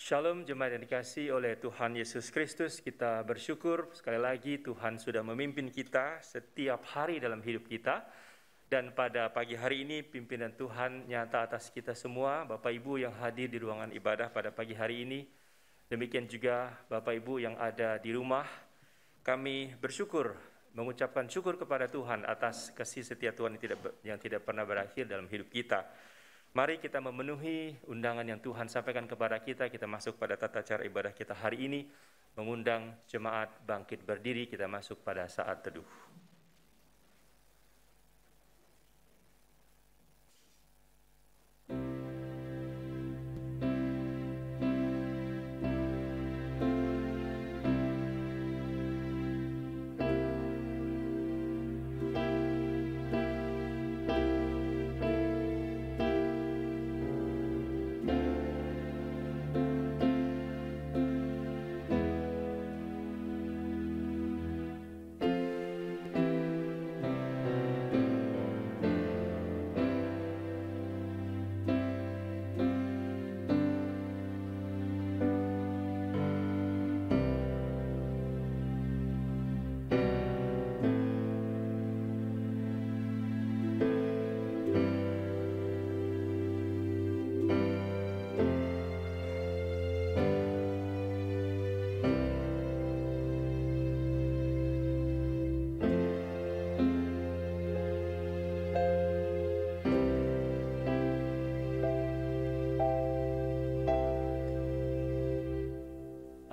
Shalom jemaat yang dikasihi oleh Tuhan Yesus Kristus. Kita bersyukur sekali lagi Tuhan sudah memimpin kita setiap hari dalam hidup kita. Dan pada pagi hari ini pimpinan Tuhan nyata atas kita semua, Bapak Ibu yang hadir di ruangan ibadah pada pagi hari ini. Demikian juga Bapak Ibu yang ada di rumah. Kami bersyukur, mengucapkan syukur kepada Tuhan atas kasih setia Tuhan yang tidak pernah berakhir dalam hidup kita. Mari kita memenuhi undangan yang Tuhan sampaikan kepada kita. Kita masuk pada tata cara ibadah kita hari ini, mengundang jemaat bangkit berdiri. Kita masuk pada saat teduh.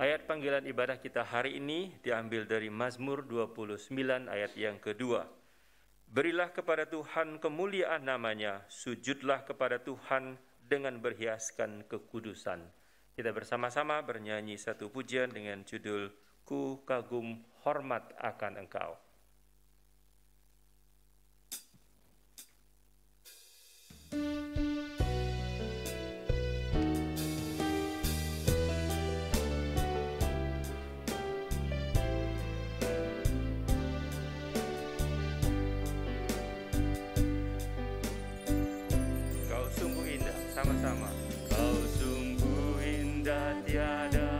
Ayat panggilan ibadah kita hari ini diambil dari Mazmur 29 ayat yang kedua. Berilah kepada Tuhan kemuliaan namanya, sujudlah kepada Tuhan dengan berhiaskan kekudusan. Kita bersama-sama bernyanyi satu pujian dengan judul Ku Kagum Hormat Akan Engkau. Sama-sama. Kau sungguh indah tiada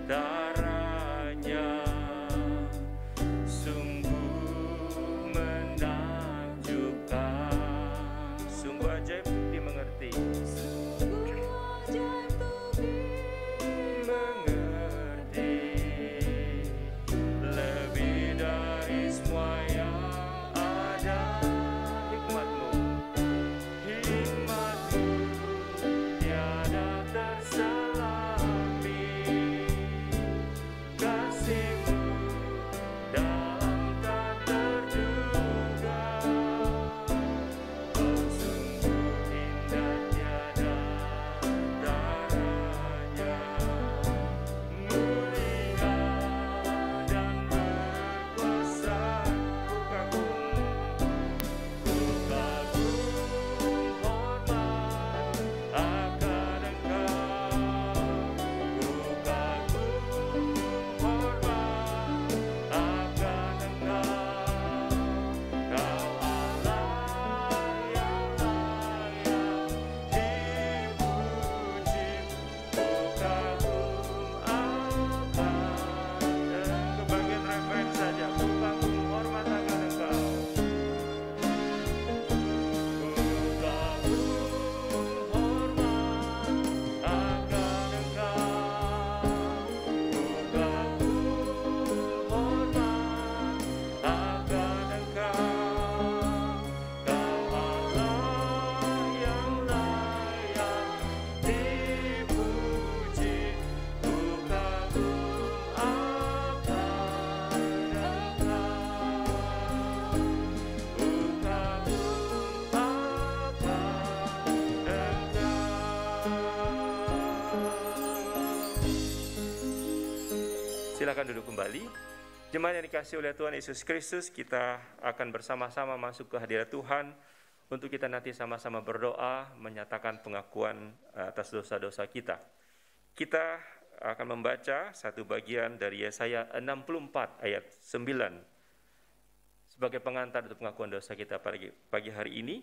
taranya, sungguh menakjubkan, sungguh ajaib dimengerti, sungguh ajaib dimengerti, lebih dari semua yang ada. Hikmatmu silakan duduk kembali. Jemaat yang dikasihi oleh Tuhan Yesus Kristus, kita akan bersama-sama masuk ke hadirat Tuhan untuk kita nanti sama-sama berdoa, menyatakan pengakuan atas dosa-dosa kita. Kita akan membaca satu bagian dari Yesaya 64 ayat 9 sebagai pengantar untuk pengakuan dosa kita pagi hari ini.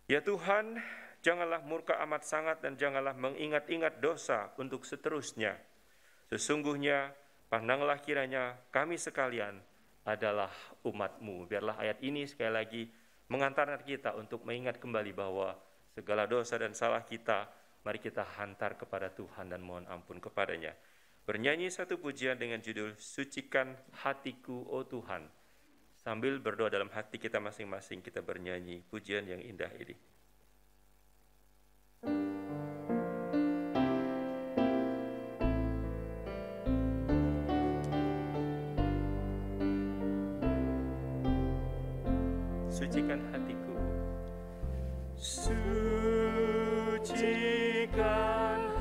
Ya Tuhan, Janganlah murka amat sangat dan janganlah mengingat-ingat dosa untuk seterusnya. Sesungguhnya pandanglah kiranya kami sekalian adalah umat-Mu. Biarlah ayat ini sekali lagi mengantarkan kita untuk mengingat kembali bahwa segala dosa dan salah kita, mari kita hantar kepada Tuhan dan mohon ampun kepadanya. Bernyanyi satu pujian dengan judul Sucikan Hatiku, oh Tuhan. Sambil berdoa dalam hati kita masing-masing, kita bernyanyi pujian yang indah ini. Sucikan hatiku. Sucikan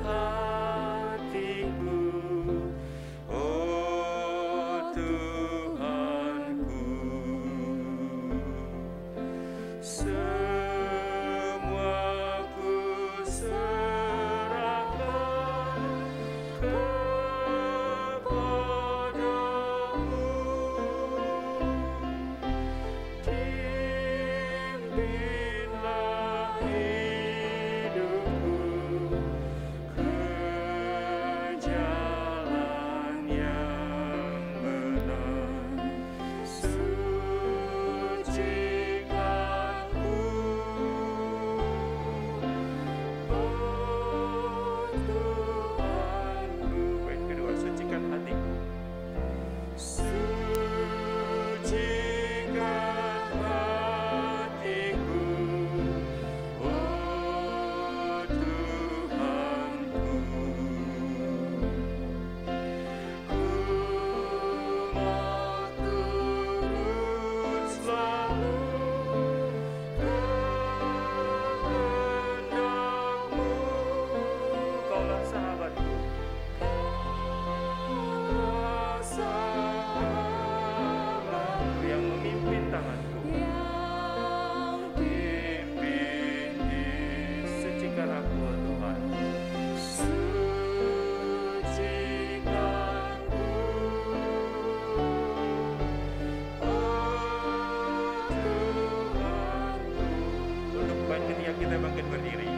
hatiku, oh Tuhanku. Semua ku serahkan kepadamu. Pimpinlah hidupku ke jalan yang benar. Sucikanku, oh Tuhanku. Bait kedua, sucikan hatiku. Sucikan hatiku, oh Tuhanku. Ku mau turut selalu kehendak-Mu. Kaulah sahabatku, kaulah sahabatku yang memimpin tanganku. Pimpin sucikan aku, oh Tuhan. Sucikanku, oh Tuhanku. Untuk bait ketiga kita bangkit berdiri.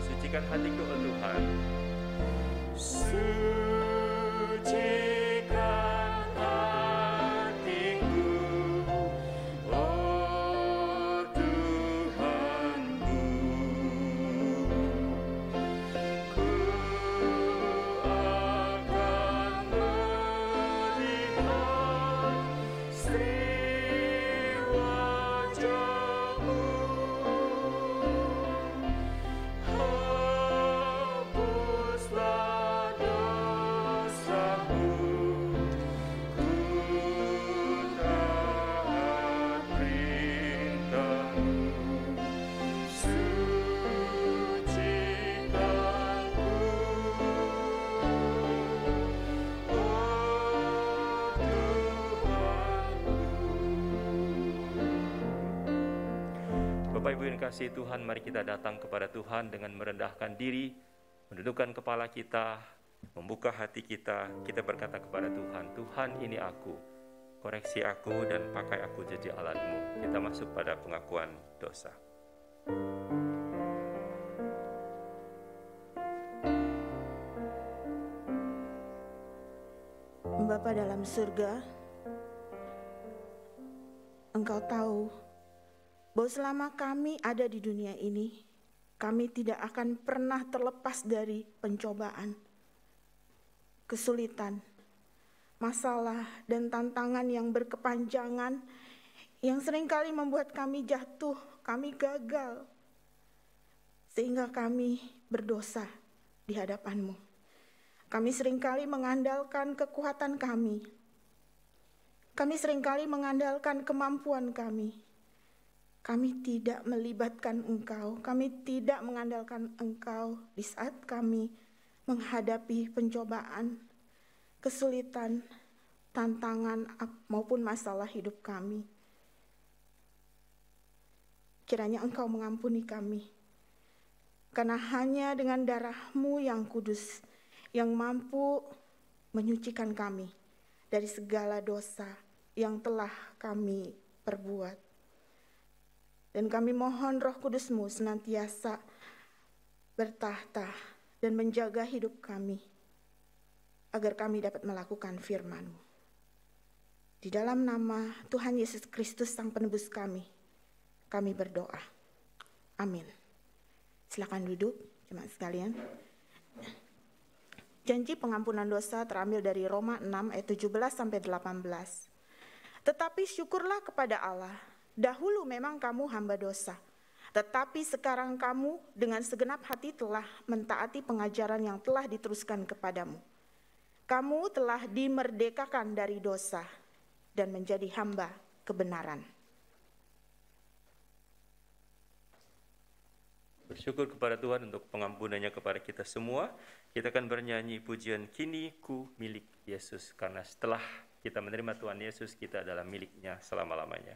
Sucikan hatiku, oh Tuhan. Sucikan hatiku, oh Tuhanku. Ku akan melihat sri wajah-Mu. Hapuslah dosaku, ku taat perintah-Mu. Sucikanku, oh Tuhanku. Bapak Ibu yang kasih Tuhan, mari kita datang kepada Tuhan dengan merendahkan diri, mendudukkan kepala kita, membuka hati kita. Kita berkata kepada Tuhan, Tuhan ini aku, koreksi aku dan pakai aku jadi alat-Mu. Kita masuk pada pengakuan dosa. Bapa dalam surga, Engkau tahu bahwa selama kami ada di dunia ini, kami tidak akan pernah terlepas dari pencobaan, kesulitan, masalah, dan tantangan yang berkepanjangan yang seringkali membuat kami jatuh, kami gagal, sehingga kami berdosa di hadapan-Mu. Kami seringkali mengandalkan kekuatan kami. Kami seringkali mengandalkan kemampuan kami. Kami tidak melibatkan Engkau, kami tidak mengandalkan Engkau di saat kami menghadapi pencobaan, kesulitan, tantangan, maupun masalah hidup kami. Kiranya Engkau mengampuni kami, karena hanya dengan darah-Mu yang kudus, yang mampu menyucikan kami dari segala dosa yang telah kami perbuat. Dan kami mohon Roh Kudus-Mu senantiasa bertahta dan menjaga hidup kami, agar kami dapat melakukan firman-Mu. Di dalam nama Tuhan Yesus Kristus Sang Penebus kami berdoa. Amin. Silakan duduk, jemaat sekalian. Janji pengampunan dosa terambil dari Roma 6 ayat 17-18. Tetapi syukurlah kepada Allah, dahulu memang kamu hamba dosa, tetapi sekarang kamu dengan segenap hati telah mentaati pengajaran yang telah diteruskan kepadamu. Kamu telah dimerdekakan dari dosa dan menjadi hamba kebenaran. Bersyukur kepada Tuhan untuk pengampunannya kepada kita semua. Kita akan bernyanyi pujian Kini Ku Milik Yesus, karena setelah kita menerima Tuhan Yesus, kita adalah miliknya selama-lamanya.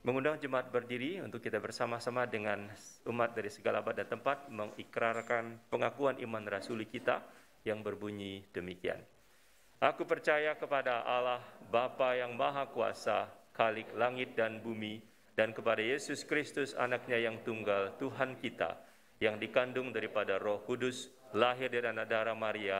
Mengundang jemaat berdiri untuk kita bersama-sama dengan umat dari segala abad dan tempat mengikrarkan pengakuan iman rasuli kita yang berbunyi demikian. Aku percaya kepada Allah, Bapa yang Maha Kuasa, Khalik langit dan bumi, dan kepada Yesus Kristus anaknya yang tunggal, Tuhan kita, yang dikandung daripada Roh Kudus, lahir dari anak darah Maria,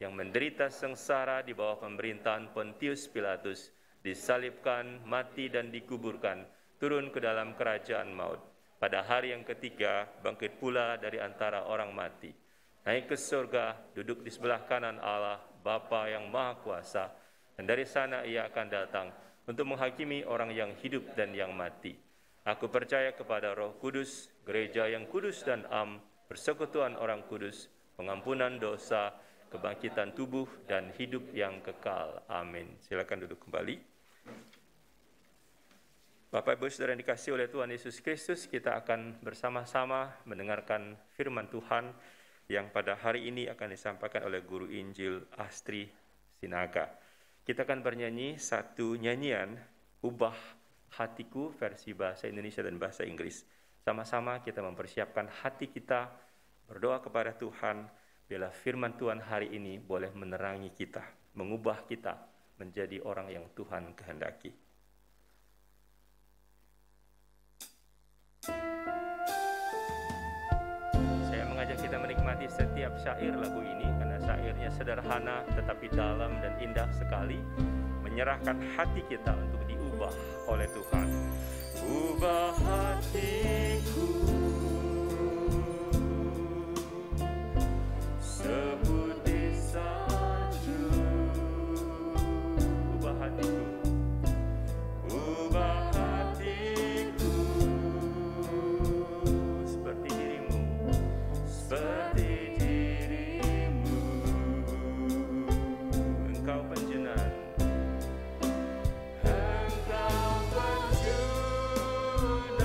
yang menderita sengsara di bawah pemerintahan Pontius Pilatus, disalibkan, mati dan dikuburkan, turun ke dalam kerajaan maut. Pada hari yang ketiga, bangkit pula dari antara orang mati. Naik ke surga, duduk di sebelah kanan Allah, Bapa yang Maha Kuasa, dan dari sana ia akan datang untuk menghakimi orang yang hidup dan yang mati. Aku percaya kepada Roh Kudus, gereja yang kudus dan am, persekutuan orang kudus, pengampunan dosa, kebangkitan tubuh, dan hidup yang kekal. Amin. Silakan duduk kembali. Bapak Ibu Saudara yang dikasihi oleh Tuhan Yesus Kristus, kita akan bersama-sama mendengarkan firman Tuhan yang pada hari ini akan disampaikan oleh Guru Injil Astri Sinaga. Kita akan bernyanyi satu nyanyian, Ubah Hatiku, versi bahasa Indonesia dan bahasa Inggris. Sama-sama kita mempersiapkan hati kita, berdoa kepada Tuhan, biarlah firman Tuhan hari ini boleh menerangi kita, mengubah kita menjadi orang yang Tuhan kehendaki. Saya mengajak kita menikmati setiap syair lagu ini karena syairnya sederhana tetapi dalam dan indah sekali, menyerahkan hati kita untuk diubah oleh Tuhan. Ubah hatiku seputih salju, ubah hatiku, ubah hatiku seperti dirimu, seperti dirimu. Engkau penjenan, engkau penjenan.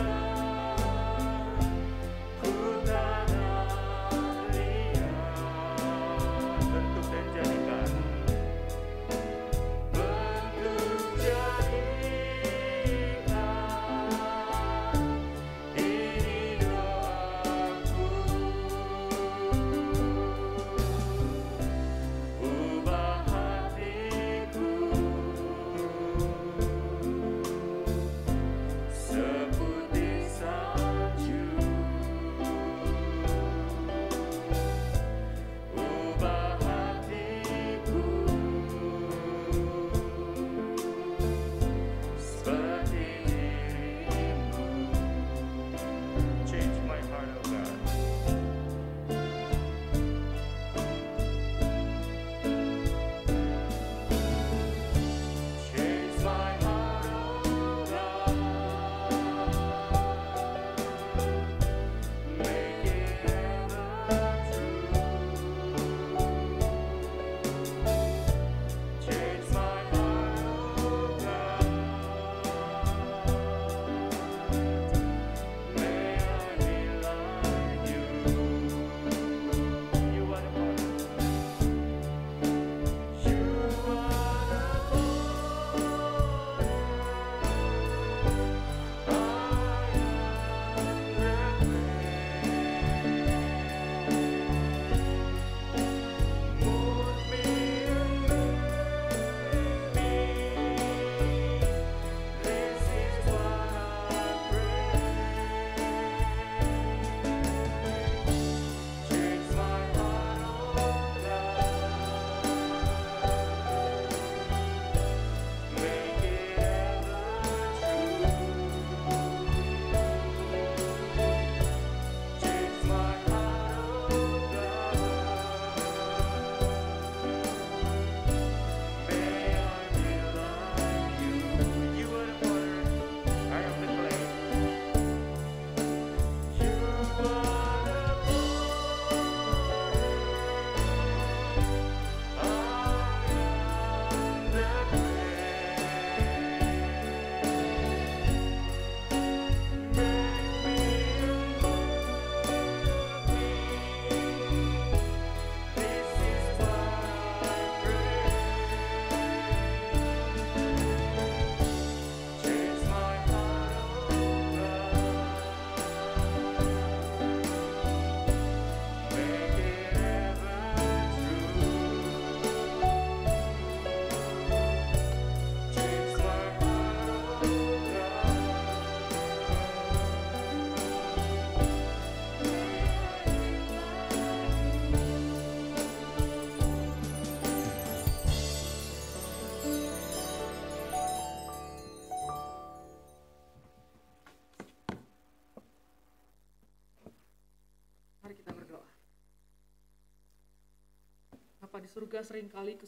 surga, seringkali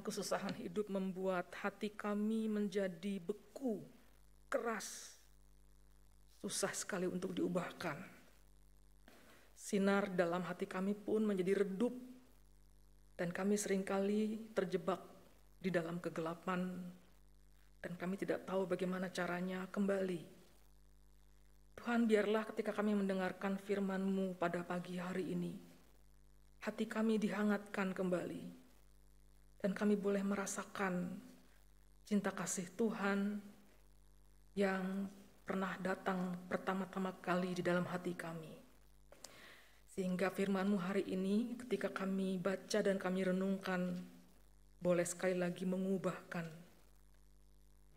kesusahan hidup membuat hati kami menjadi beku, keras, susah sekali untuk diubahkan. Sinar dalam hati kami pun menjadi redup, dan kami seringkali terjebak di dalam kegelapan, dan kami tidak tahu bagaimana caranya kembali. Tuhan, biarlah ketika kami mendengarkan firman-Mu pada pagi hari ini, hati kami dihangatkan kembali, dan kami boleh merasakan cinta kasih Tuhan yang pernah datang pertama-tama kali di dalam hati kami. Sehingga firman-Mu hari ini ketika kami baca dan kami renungkan, boleh sekali lagi mengubahkan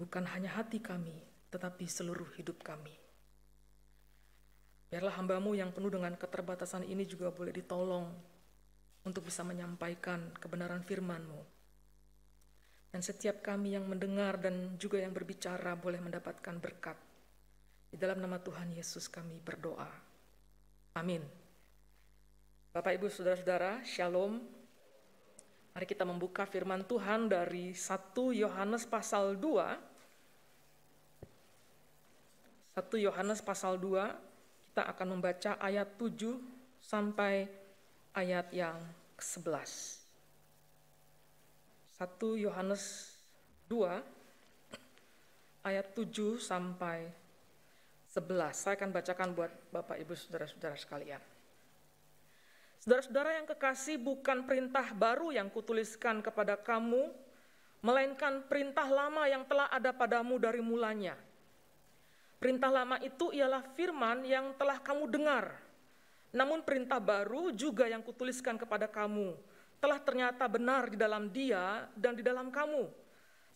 bukan hanya hati kami, tetapi seluruh hidup kami. Biarlah hamba-Mu yang penuh dengan keterbatasan ini juga boleh ditolong untuk bisa menyampaikan kebenaran firman-Mu. Dan setiap kami yang mendengar dan juga yang berbicara boleh mendapatkan berkat. Di dalam nama Tuhan Yesus kami berdoa. Amin. Bapak, Ibu, Saudara-saudara, Shalom. Mari kita membuka firman Tuhan dari 1 Yohanes pasal 2. 1 Yohanes pasal 2, kita akan membaca ayat 7 sampai ayat yang ke-11. 1 Yohanes 2 ayat 7 sampai 11. Saya akan bacakan buat Bapak, Ibu, Saudara-saudara sekalian. Saudara-saudara yang kekasih, bukan perintah baru yang kutuliskan kepada kamu, melainkan perintah lama yang telah ada padamu dari mulanya. Perintah lama itu ialah firman yang telah kamu dengar. Namun perintah baru juga yang kutuliskan kepada kamu telah ternyata benar di dalam Dia dan di dalam kamu.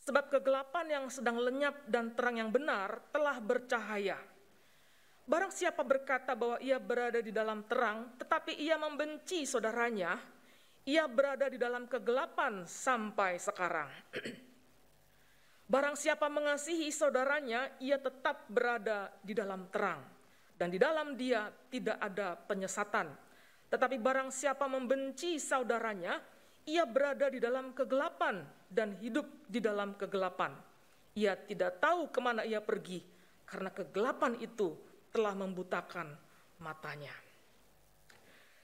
Sebab kegelapan yang sedang lenyap dan terang yang benar telah bercahaya. Barang siapa berkata bahwa ia berada di dalam terang, tetapi ia membenci saudaranya, ia berada di dalam kegelapan sampai sekarang. Barang siapa mengasihi saudaranya, ia tetap berada di dalam terang, dan di dalam dia tidak ada penyesatan. Tetapi barang siapa membenci saudaranya, ia berada di dalam kegelapan dan hidup di dalam kegelapan. Ia tidak tahu kemana ia pergi, karena kegelapan itu telah membutakan matanya.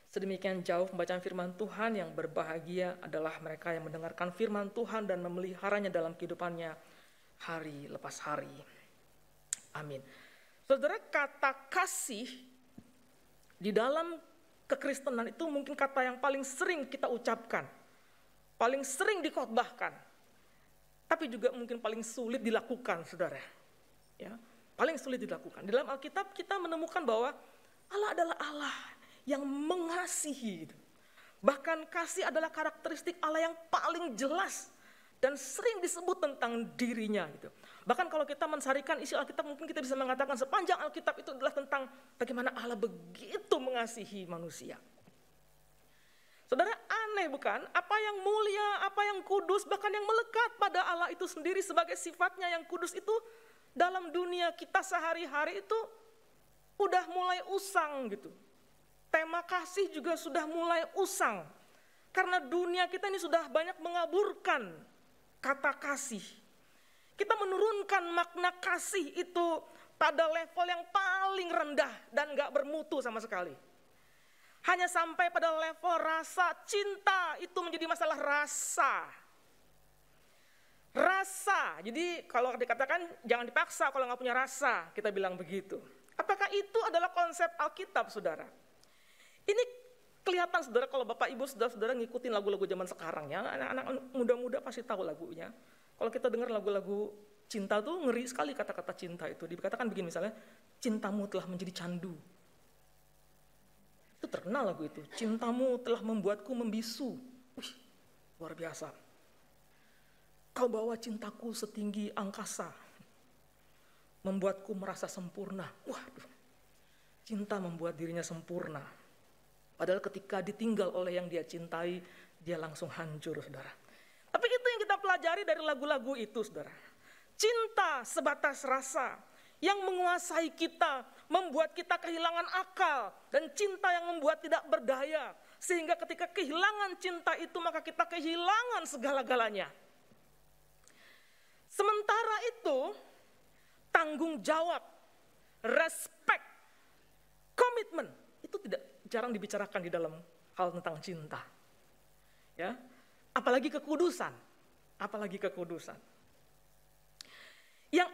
Sedemikian jauh pembacaan firman Tuhan. Yang berbahagia adalah mereka yang mendengarkan firman Tuhan dan memeliharanya dalam kehidupannya hari lepas hari. Amin. Saudara, kata kasih di dalam kekristenan itu mungkin kata yang paling sering kita ucapkan, paling sering dikhotbahkan, tapi juga mungkin paling sulit dilakukan, saudara. Ya, paling sulit dilakukan. Di dalam Alkitab kita menemukan bahwa Allah adalah Allah yang mengasihi. Bahkan kasih adalah karakteristik Allah yang paling jelas dan sering disebut tentang dirinya. Bahkan kalau kita mensarikan isi Alkitab, mungkin kita bisa mengatakan sepanjang Alkitab itu adalah tentang bagaimana Allah begitu mengasihi manusia. Saudara, aneh bukan? Apa yang mulia, apa yang kudus, bahkan yang melekat pada Allah itu sendiri sebagai sifatnya yang kudus itu, dalam dunia kita sehari-hari itu udah mulai usang gitu. Tema kasih juga sudah mulai usang. Karena dunia kita ini sudah banyak mengaburkan kata kasih. Kita menurunkan makna kasih itu pada level yang paling rendah dan gak bermutu sama sekali. Hanya sampai pada level rasa cinta itu menjadi masalah rasa. Rasa, jadi kalau dikatakan jangan dipaksa kalau nggak punya rasa, kita bilang begitu. Apakah itu adalah konsep Alkitab, saudara? Ini kelihatan, saudara, kalau Bapak Ibu saudara-saudara ngikutin lagu-lagu zaman sekarang ya, anak-anak muda-muda pasti tahu lagunya. Kalau kita dengar lagu-lagu cinta tuh ngeri sekali kata-kata cinta itu. Dikatakan begini misalnya, cintamu telah menjadi candu. Itu terkenal lagu itu, cintamu telah membuatku membisu. Wih, luar biasa. Kau bawa cintaku setinggi angkasa, membuatku merasa sempurna. Waduh, cinta membuat dirinya sempurna. Padahal ketika ditinggal oleh yang dia cintai, dia langsung hancur, saudara. Tapi itu yang kita pelajari dari lagu-lagu itu, saudara. Cinta sebatas rasa yang menguasai kita, membuat kita kehilangan akal, dan cinta yang membuat tidak berdaya, sehingga ketika kehilangan cinta itu maka kita kehilangan segala-galanya. Sementara itu, tanggung jawab, respect, komitmen itu jarang dibicarakan di dalam hal tentang cinta. Ya, apalagi kekudusan. Yang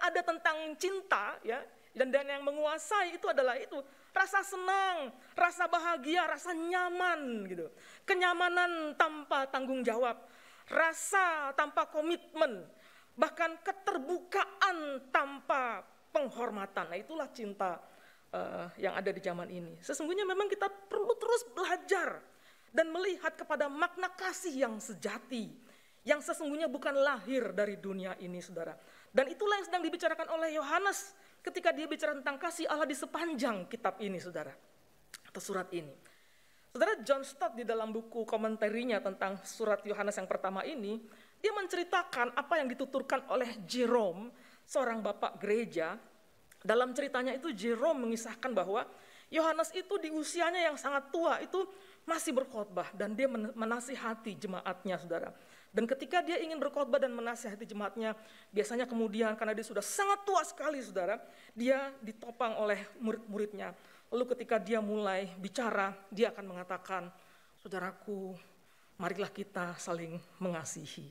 ada tentang cinta, ya, dan yang menguasai itu adalah itu rasa senang, rasa bahagia, rasa nyaman gitu. Kenyamanan tanpa tanggung jawab, rasa tanpa komitmen, bahkan keterbukaan tanpa penghormatan. Nah, itulah cinta yang ada di zaman ini. Sesungguhnya memang kita perlu terus belajar dan melihat kepada makna kasih yang sejati, yang sesungguhnya bukan lahir dari dunia ini, saudara. Dan itulah yang sedang dibicarakan oleh Yohanes ketika dia bicara tentang kasih Allah di sepanjang kitab ini, saudara, atau surat ini. Saudara, John Stott di dalam buku komentarinya tentang surat Yohanes yang pertama ini, dia menceritakan apa yang dituturkan oleh Jerome, seorang bapak gereja. Dalam ceritanya itu Jerome mengisahkan bahwa Yohanes itu di usianya yang sangat tua itu masih berkhotbah dan dia menasihati jemaatnya, saudara. Dan ketika dia ingin berkhotbah dan menasihati jemaatnya, biasanya kemudian karena dia sudah sangat tua sekali, saudara, dia ditopang oleh murid-muridnya. Lalu ketika dia mulai bicara, dia akan mengatakan, saudaraku, marilah kita saling mengasihi.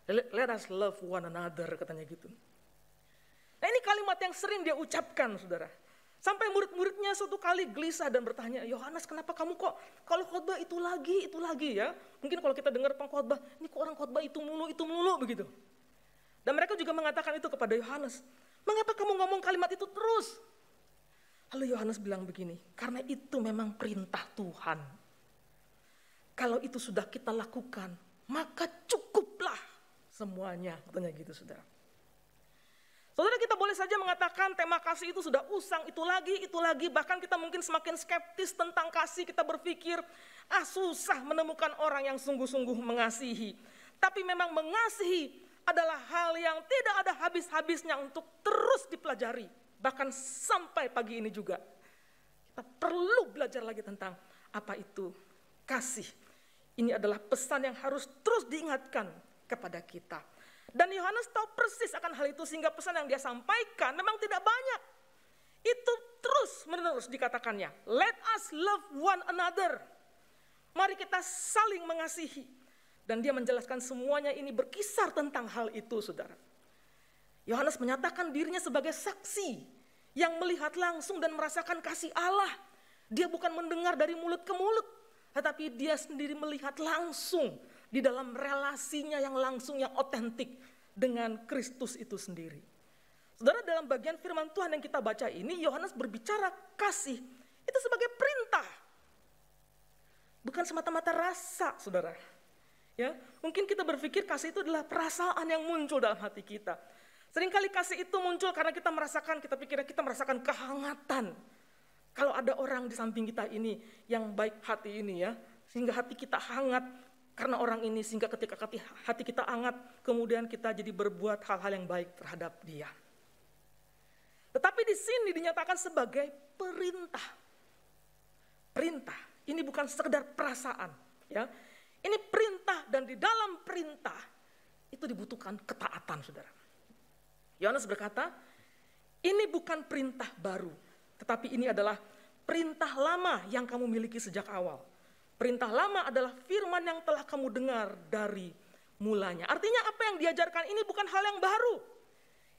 Let us love one another, katanya gitu. Nah, ini kalimat yang sering dia ucapkan, saudara. Sampai murid-muridnya suatu kali gelisah dan bertanya, Yohanes, kenapa kamu kok kalau khotbah itu lagi ya? Mungkin kalau kita dengar pengkhotbah, ini kok orang khotbah itu mulu begitu. Dan mereka juga mengatakan itu kepada Yohanes, mengapa kamu ngomong kalimat itu terus? Lalu Yohanes bilang begini, karena itu memang perintah Tuhan. Kalau itu sudah kita lakukan, maka cukuplah semuanya, katanya gitu, saudara. Saudara, kita boleh saja mengatakan tema kasih itu sudah usang, itu lagi, bahkan kita mungkin semakin skeptis tentang kasih, kita berpikir, susah menemukan orang yang sungguh-sungguh mengasihi. Tapi memang mengasihi adalah hal yang tidak ada habis-habisnya untuk terus dipelajari. Bahkan sampai pagi ini juga, kita perlu belajar lagi tentang apa itu kasih. Ini adalah pesan yang harus terus diingatkan kepada kita. Dan Yohanes tahu persis akan hal itu sehingga pesan yang dia sampaikan memang tidak banyak. Itu terus menerus dikatakannya. Let us love one another. Mari kita saling mengasihi. Dan dia menjelaskan semuanya ini berkisar tentang hal itu, saudara. Yohanes menyatakan dirinya sebagai saksi yang melihat langsung dan merasakan kasih Allah. Dia bukan mendengar dari mulut ke mulut, tetapi dia sendiri melihat langsung di dalam relasinya yang langsung, yang otentik dengan Kristus itu sendiri. Saudara, dalam bagian firman Tuhan yang kita baca ini, Yohanes berbicara kasih itu sebagai perintah. Bukan semata-mata rasa, saudara. Ya, mungkin kita berpikir kasih itu adalah perasaan yang muncul dalam hati kita. Seringkali kasih itu muncul karena kita pikir kita merasakan kehangatan. Kalau ada orang di samping kita ini yang baik hati ini ya, sehingga hati kita hangat karena orang ini, sehingga ketika hati kita hangat, kemudian kita jadi berbuat hal-hal yang baik terhadap dia. Tetapi di sini dinyatakan sebagai perintah. Perintah, ini bukan sekedar perasaan, ya. Ini perintah, dan di dalam perintah itu dibutuhkan ketaatan, saudara. Yohanes berkata, ini bukan perintah baru, tetapi ini adalah perintah lama yang kamu miliki sejak awal. Perintah lama adalah firman yang telah kamu dengar dari mulanya. Artinya apa yang diajarkan ini bukan hal yang baru.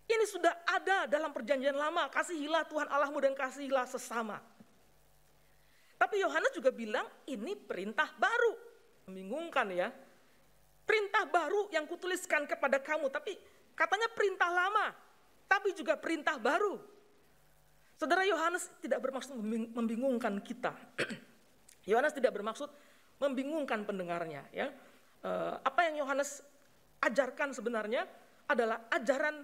Ini sudah ada dalam perjanjian lama. Kasihilah Tuhan Allahmu dan kasihilah sesama. Tapi Yohanes juga bilang ini perintah baru. Membingungkan ya. Perintah baru yang kutuliskan kepada kamu. Tapi katanya perintah lama. Tapi juga perintah baru. Saudara, Yohanes tidak bermaksud membingungkan kita. Yohanes tidak bermaksud membingungkan pendengarnya. Ya. Apa yang Yohanes ajarkan sebenarnya adalah ajaran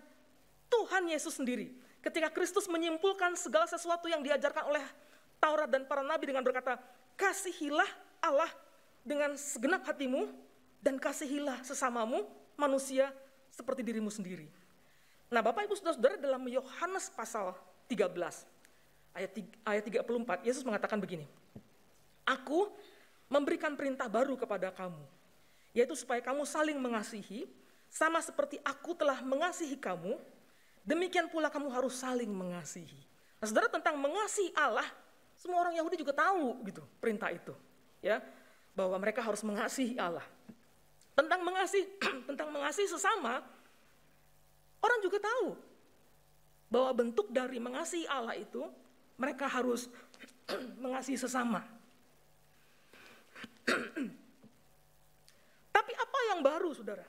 Tuhan Yesus sendiri. Ketika Kristus menyimpulkan segala sesuatu yang diajarkan oleh Taurat dan para nabi dengan berkata, kasihilah Allah dengan segenap hatimu dan kasihilah sesamamu manusia seperti dirimu sendiri. Nah, Bapak Ibu Saudara-saudara, dalam Yohanes pasal 13 ayat 34 Yesus mengatakan begini. Aku memberikan perintah baru kepada kamu, yaitu supaya kamu saling mengasihi, sama seperti aku telah mengasihi kamu, demikian pula kamu harus saling mengasihi. Nah, saudara, tentang mengasihi Allah, semua orang Yahudi juga tahu gitu perintah itu, ya, bahwa mereka harus mengasihi Allah. Tentang mengasihi sesama, orang juga tahu bahwa bentuk dari mengasihi Allah itu mereka harus mengasihi sesama. Tapi apa yang baru, saudara?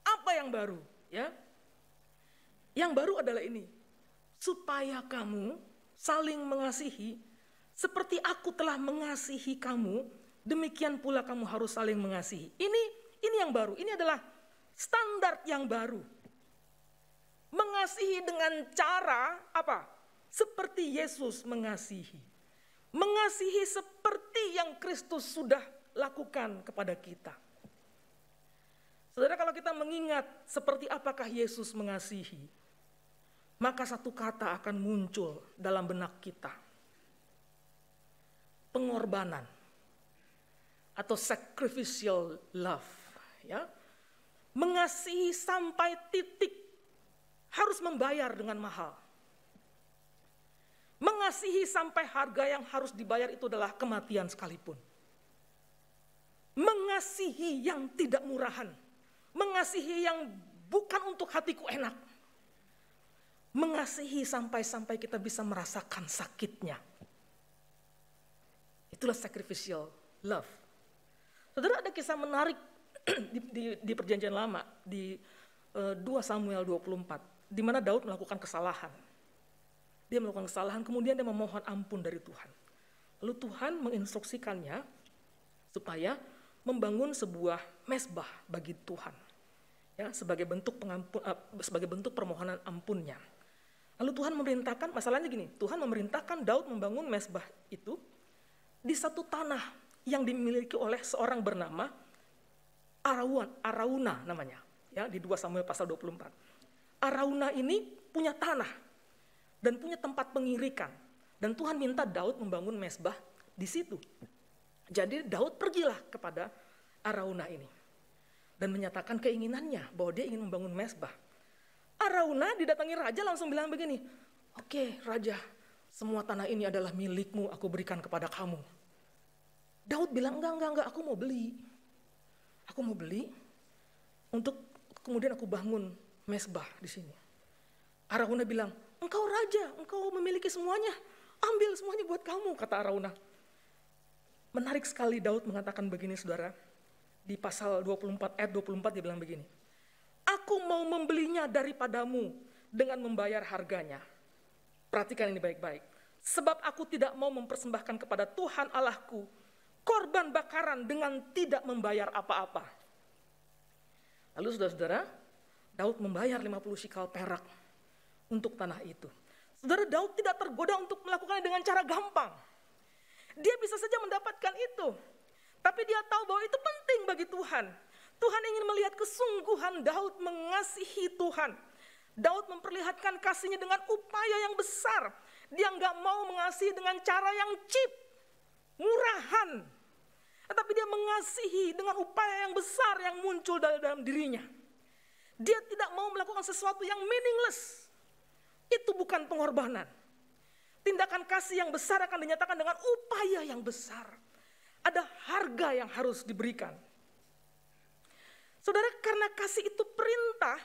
Apa yang baru? Ya, yang baru adalah ini, supaya kamu saling mengasihi, seperti aku telah mengasihi kamu, demikian pula kamu harus saling mengasihi. Ini yang baru. Ini adalah standar yang baru. Mengasihi dengan cara apa? Seperti Yesus mengasihi. Mengasihi seperti yang Kristus sudah lakukan kepada kita. Saudara, kalau kita mengingat seperti apakah Yesus mengasihi, maka satu kata akan muncul dalam benak kita. Pengorbanan atau sacrificial love, ya. Mengasihi sampai titik harus membayar dengan mahal. Mengasihi sampai harga yang harus dibayar itu adalah kematian sekalipun. Mengasihi yang tidak murahan. Mengasihi yang bukan untuk hatiku enak. Mengasihi sampai-sampai kita bisa merasakan sakitnya. Itulah sacrificial love. Saudara, ada kisah menarik di Perjanjian Lama, di 2 Samuel 24, di mana Daud melakukan kesalahan. Dia melakukan kesalahan, kemudian dia memohon ampun dari Tuhan. Lalu Tuhan menginstruksikannya supaya membangun sebuah mezbah bagi Tuhan, ya, sebagai bentuk permohonan ampunnya. Lalu Tuhan memerintahkan, masalahnya gini, Tuhan memerintahkan Daud membangun mezbah itu di satu tanah yang dimiliki oleh seorang bernama Arauna namanya, ya, di 2 Samuel pasal 24. Arauna ini punya tanah dan punya tempat pengirikan, dan Tuhan minta Daud membangun mezbah di situ. Jadi Daud pergilah kepada Arauna ini dan menyatakan keinginannya bahwa dia ingin membangun mezbah. Arauna didatangi raja langsung bilang begini, "Oke, raja, semua tanah ini adalah milikmu, aku berikan kepada kamu." Daud bilang, enggak, aku mau beli. Aku mau beli untuk kemudian aku bangun mezbah di sini. Arauna bilang, "Engkau raja, engkau memiliki semuanya, ambil semuanya buat kamu," kata Arauna. Menarik sekali Daud mengatakan begini, saudara. Di pasal 24 ayat 24 dia bilang begini, "Aku mau membelinya daripadamu dengan membayar harganya." Perhatikan ini baik-baik. "Sebab aku tidak mau mempersembahkan kepada Tuhan Allahku korban bakaran dengan tidak membayar apa-apa." Lalu saudara-saudara, Daud membayar 50 shikal perak untuk tanah itu. Saudara, Daud tidak tergoda untuk melakukannya dengan cara gampang. Dia bisa saja mendapatkan itu, tapi dia tahu bahwa itu penting bagi Tuhan. Tuhan ingin melihat kesungguhan Daud mengasihi Tuhan. Daud memperlihatkan kasihnya dengan upaya yang besar. Dia nggak mau mengasihi dengan cara yang cheap, murahan. Tetapi dia mengasihi dengan upaya yang besar yang muncul dalam dirinya. Dia tidak mau melakukan sesuatu yang meaningless. Itu bukan pengorbanan. Tindakan kasih yang besar akan dinyatakan dengan upaya yang besar. Ada harga yang harus diberikan. Saudara, karena kasih itu perintah,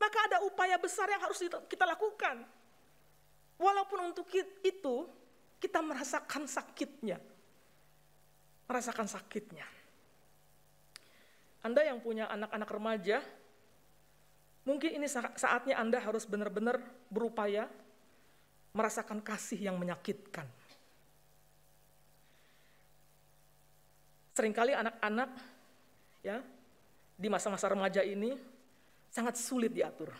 maka ada upaya besar yang harus kita lakukan. Walaupun untuk itu, kita merasakan sakitnya. Merasakan sakitnya. Anda yang punya anak-anak remaja, mungkin ini saatnya Anda harus benar-benar berupaya merasakan kasih yang menyakitkan. Seringkali anak-anak, ya, di masa-masa remaja ini sangat sulit diatur.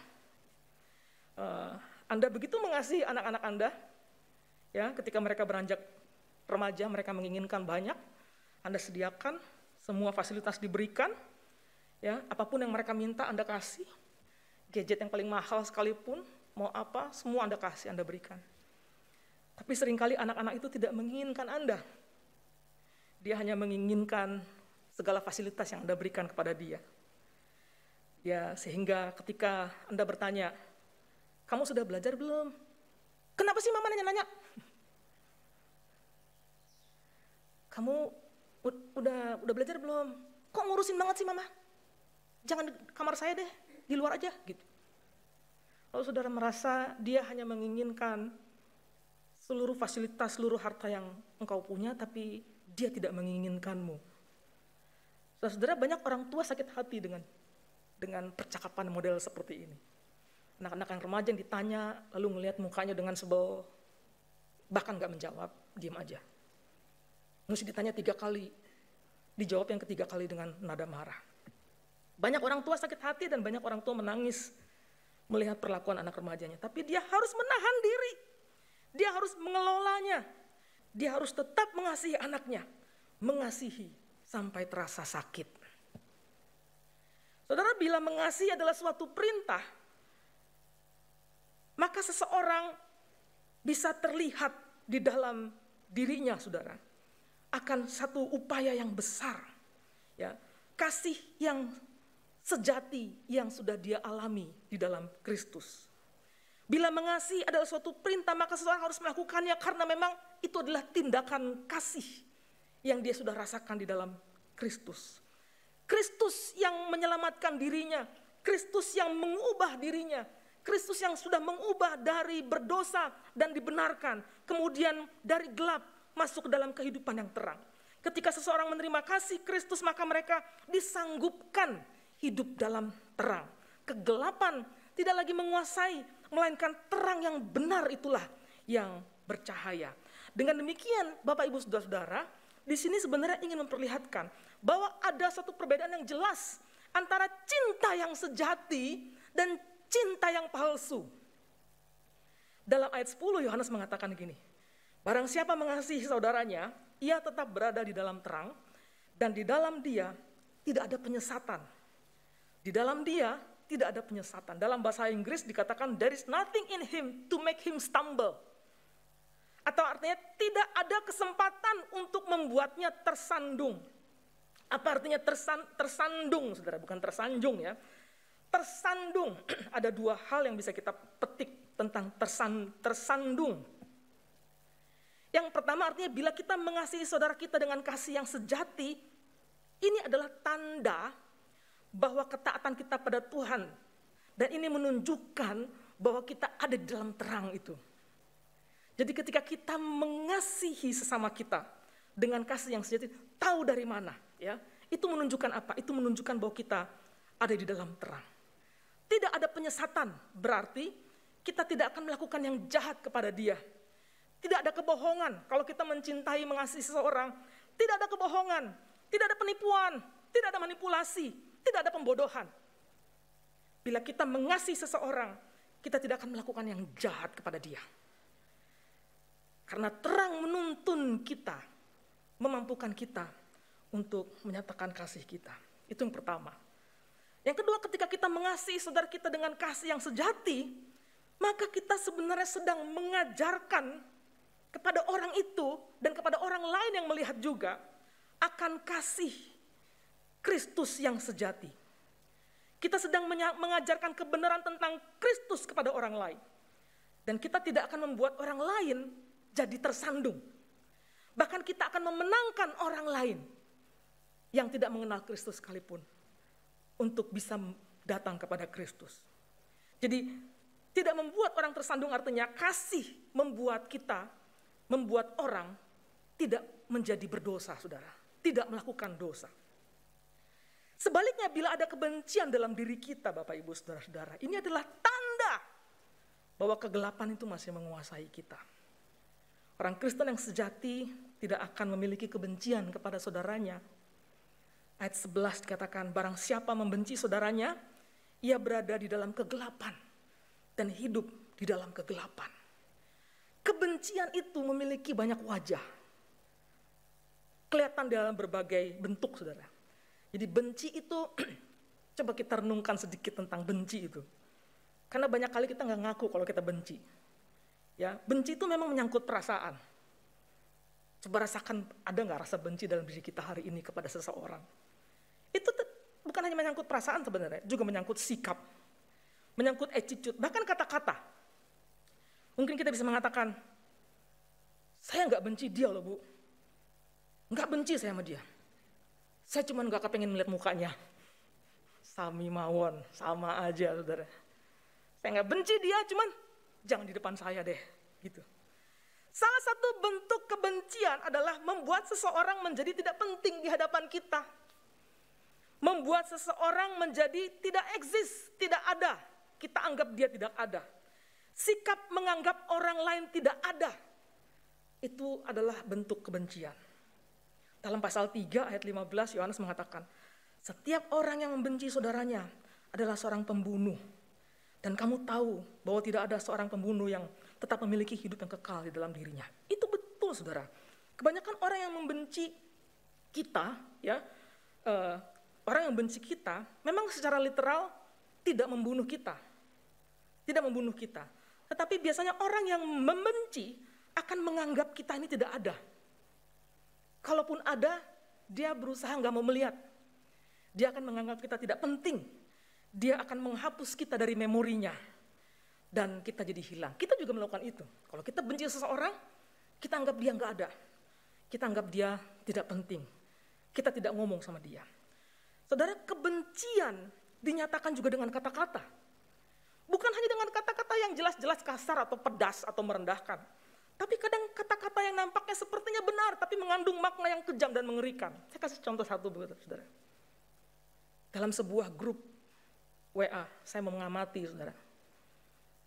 Anda begitu mengasihi anak-anak Anda, ya, ketika mereka beranjak remaja, mereka menginginkan banyak, Anda sediakan, semua fasilitas diberikan, ya, apapun yang mereka minta Anda kasih, gadget yang paling mahal sekalipun, mau apa, semua Anda kasih, Anda berikan. Tapi seringkali anak-anak itu tidak menginginkan Anda. Dia hanya menginginkan segala fasilitas yang Anda berikan kepada dia. Ya, sehingga ketika Anda bertanya, kamu sudah belajar belum? Kenapa sih mama nanya-nanya? Kamu udah belajar belum? Kok ngurusin banget sih mama? Jangan di kamar saya deh, di luar aja gitu. Lalu saudara merasa dia hanya menginginkan seluruh fasilitas, seluruh harta yang engkau punya, tapi dia tidak menginginkanmu. Saudara, banyak orang tua sakit hati dengan percakapan model seperti ini. Anak-anak yang remaja yang ditanya, lalu ngelihat mukanya dengan sebel, bahkan gak menjawab, diam aja. Mesti ditanya 3 kali, dijawab yang ketiga kali dengan nada marah. Banyak orang tua sakit hati dan banyak orang tua menangis melihat perlakuan anak remajanya. Tapi dia harus menahan diri, dia harus mengelolanya, dia harus tetap mengasihi anaknya, mengasihi sampai terasa sakit. Saudara, bila mengasihi adalah suatu perintah, maka seseorang bisa terlihat di dalam dirinya, saudara, akan satu upaya yang besar, ya, kasih yang sejati yang sudah dia alami di dalam Kristus. Bila mengasihi adalah suatu perintah, maka seseorang harus melakukannya karena memang itu adalah tindakan kasih yang dia sudah rasakan di dalam Kristus. Kristus yang menyelamatkan dirinya, Kristus yang mengubah dirinya, Kristus yang sudah mengubah dari berdosa dan dibenarkan, kemudian dari gelap masuk ke dalam kehidupan yang terang. Ketika seseorang menerima kasih Kristus, maka mereka disanggupkan hidup dalam terang. Kegelapan tidak lagi menguasai, melainkan terang yang benar itulah yang bercahaya. Dengan demikian, Bapak Ibu Saudara-saudara, di sini sebenarnya ingin memperlihatkan bahwa ada satu perbedaan yang jelas antara cinta yang sejati dan cinta yang palsu. Dalam ayat 10 Yohanes mengatakan gini, barang siapa mengasihi saudaranya, ia tetap berada di dalam terang, dan di dalam dia tidak ada penyesatan. Di dalam dia tidak ada penyesatan. Dalam bahasa Inggris dikatakan there is nothing in him to make him stumble. Atau artinya tidak ada kesempatan untuk membuatnya tersandung. Apa artinya tersandung, saudara? Bukan tersanjung ya. Tersandung. Ada 2 hal yang bisa kita petik tentang tersandung. Yang pertama artinya bila kita mengasihi saudara kita dengan kasih yang sejati, ini adalah tanda bahwa ketaatan kita pada Tuhan. Dan ini menunjukkan bahwa kita ada di dalam terang itu. Jadi ketika kita mengasihi sesama kita dengan kasih yang sejati, tahu dari mana, ya? Itu menunjukkan apa? Itu menunjukkan bahwa kita ada di dalam terang. Tidak ada penyesatan, berarti kita tidak akan melakukan yang jahat kepada dia. Tidak ada kebohongan. Kalau kita mencintai, mengasihi seseorang, tidak ada kebohongan, tidak ada penipuan, tidak ada manipulasi, tidak ada pembodohan. Bila kita mengasihi seseorang, kita tidak akan melakukan yang jahat kepada dia. Karena terang menuntun kita, memampukan kita untuk menyatakan kasih kita. Itu yang pertama. Yang kedua, ketika kita mengasihi saudara kita dengan kasih yang sejati, maka kita sebenarnya sedang mengajarkan kepada orang itu dan kepada orang lain yang melihat juga akan kasih Kristus yang sejati. Kita sedang mengajarkan kebenaran tentang Kristus kepada orang lain. Dan kita tidak akan membuat orang lain jadi tersandung. Bahkan kita akan memenangkan orang lain yang tidak mengenal Kristus sekalipun untuk bisa datang kepada Kristus. Jadi tidak membuat orang tersandung artinya kasih membuat orang tidak menjadi berdosa, saudara. Tidak melakukan dosa. Sebaliknya bila ada kebencian dalam diri kita, Bapak Ibu Saudara-saudara, ini adalah tanda bahwa kegelapan itu masih menguasai kita. Orang Kristen yang sejati tidak akan memiliki kebencian kepada saudaranya. Ayat 11 dikatakan, barang siapa membenci saudaranya, ia berada di dalam kegelapan dan hidup di dalam kegelapan. Kebencian itu memiliki banyak wajah. Kelihatan dalam berbagai bentuk, saudara. Jadi benci itu, coba kita renungkan sedikit tentang benci itu. Karena banyak kali kita nggak ngaku kalau kita benci. Ya, benci itu memang menyangkut perasaan. Coba rasakan, ada nggak rasa benci dalam diri kita hari ini kepada seseorang? Itu bukan hanya menyangkut perasaan sebenarnya, juga menyangkut sikap, menyangkut attitude, bahkan kata-kata. Mungkin kita bisa mengatakan, saya nggak benci dia loh Bu. Nggak benci saya sama dia. Saya cuma nggak kepengen melihat mukanya. Sami mawon, sama aja saudara. Saya nggak benci dia, cuman jangan di depan saya deh. Gitu. Salah satu bentuk kebencian adalah membuat seseorang menjadi tidak penting di hadapan kita. Membuat seseorang menjadi tidak eksis, tidak ada. Kita anggap dia tidak ada. Sikap menganggap orang lain tidak ada. Itu adalah bentuk kebencian. Dalam pasal 3 ayat 15 Yohanes mengatakan, setiap orang yang membenci saudaranya adalah seorang pembunuh. Dan kamu tahu bahwa tidak ada seorang pembunuh yang tetap memiliki hidup yang kekal di dalam dirinya. Itu betul saudara. Kebanyakan orang yang membenci kita, ya, orang yang membenci kita, memang secara literal tidak membunuh kita. Tidak membunuh kita. Tetapi biasanya orang yang membenci akan menganggap kita ini tidak ada. Kalaupun ada, dia berusaha nggak mau melihat. Dia akan menganggap kita tidak penting. Dia akan menghapus kita dari memorinya. Dan kita jadi hilang. Kita juga melakukan itu. Kalau kita benci seseorang, kita anggap dia nggak ada. Kita anggap dia tidak penting. Kita tidak ngomong sama dia. Saudara, kebencian dinyatakan juga dengan kata-kata. Bukan hanya dengan kata-kata yang jelas-jelas kasar atau pedas atau merendahkan. Tapi kadang kata-kata yang nampaknya sepertinya benar, tapi mengandung makna yang kejam dan mengerikan. Saya kasih contoh satu begitu, saudara. Dalam sebuah grup WA, saya mengamati, saudara.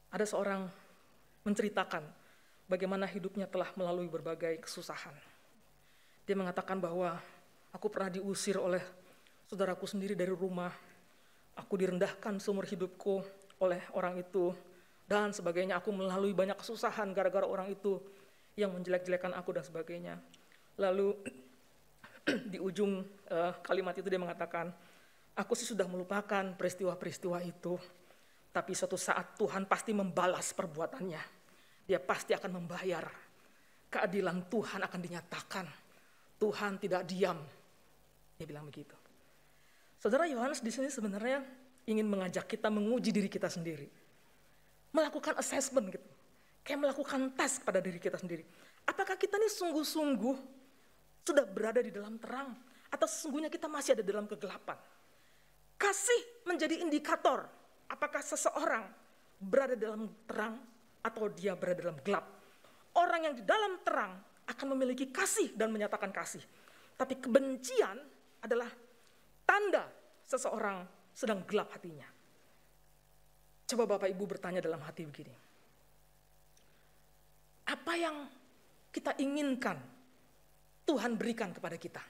Ada seorang menceritakan bagaimana hidupnya telah melalui berbagai kesusahan. Dia mengatakan bahwa aku pernah diusir oleh saudaraku sendiri dari rumah. Aku direndahkan seumur hidupku oleh orang itu. Dan sebagainya, aku melalui banyak kesusahan gara-gara orang itu yang menjelek-jelekan aku dan sebagainya. Lalu di ujung kalimat itu dia mengatakan, aku sih sudah melupakan peristiwa-peristiwa itu, tapi suatu saat Tuhan pasti membalas perbuatannya. Dia pasti akan membayar. Keadilan Tuhan akan dinyatakan. Tuhan tidak diam. Dia bilang begitu. Saudara, Yohanes di sini sebenarnya ingin mengajak kita menguji diri kita sendiri. Melakukan assessment gitu. Kayak melakukan tes pada diri kita sendiri. Apakah kita ini sungguh-sungguh sudah berada di dalam terang atau sesungguhnya kita masih ada dalam kegelapan? Kasih menjadi indikator apakah seseorang berada dalam terang atau dia berada dalam gelap. Orang yang di dalam terang akan memiliki kasih dan menyatakan kasih. Tapi kebencian adalah tanda seseorang sedang gelap hatinya. Coba Bapak Ibu bertanya dalam hati begini. Apa yang kita inginkan Tuhan berikan kepada kita?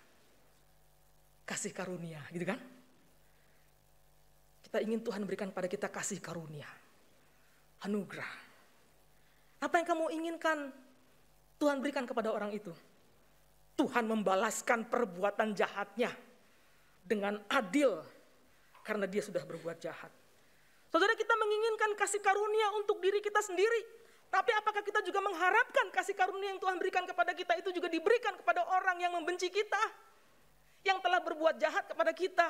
Kasih karunia, gitu kan? Kita ingin Tuhan berikan kepada kita kasih karunia, anugerah. Apa yang kamu inginkan Tuhan berikan kepada orang itu? Tuhan membalaskan perbuatan jahatnya dengan adil karena dia sudah berbuat jahat. Saudara, kita menginginkan kasih karunia untuk diri kita sendiri. Tapi apakah kita juga mengharapkan kasih karunia yang Tuhan berikan kepada kita itu juga diberikan kepada orang yang membenci kita? Yang telah berbuat jahat kepada kita?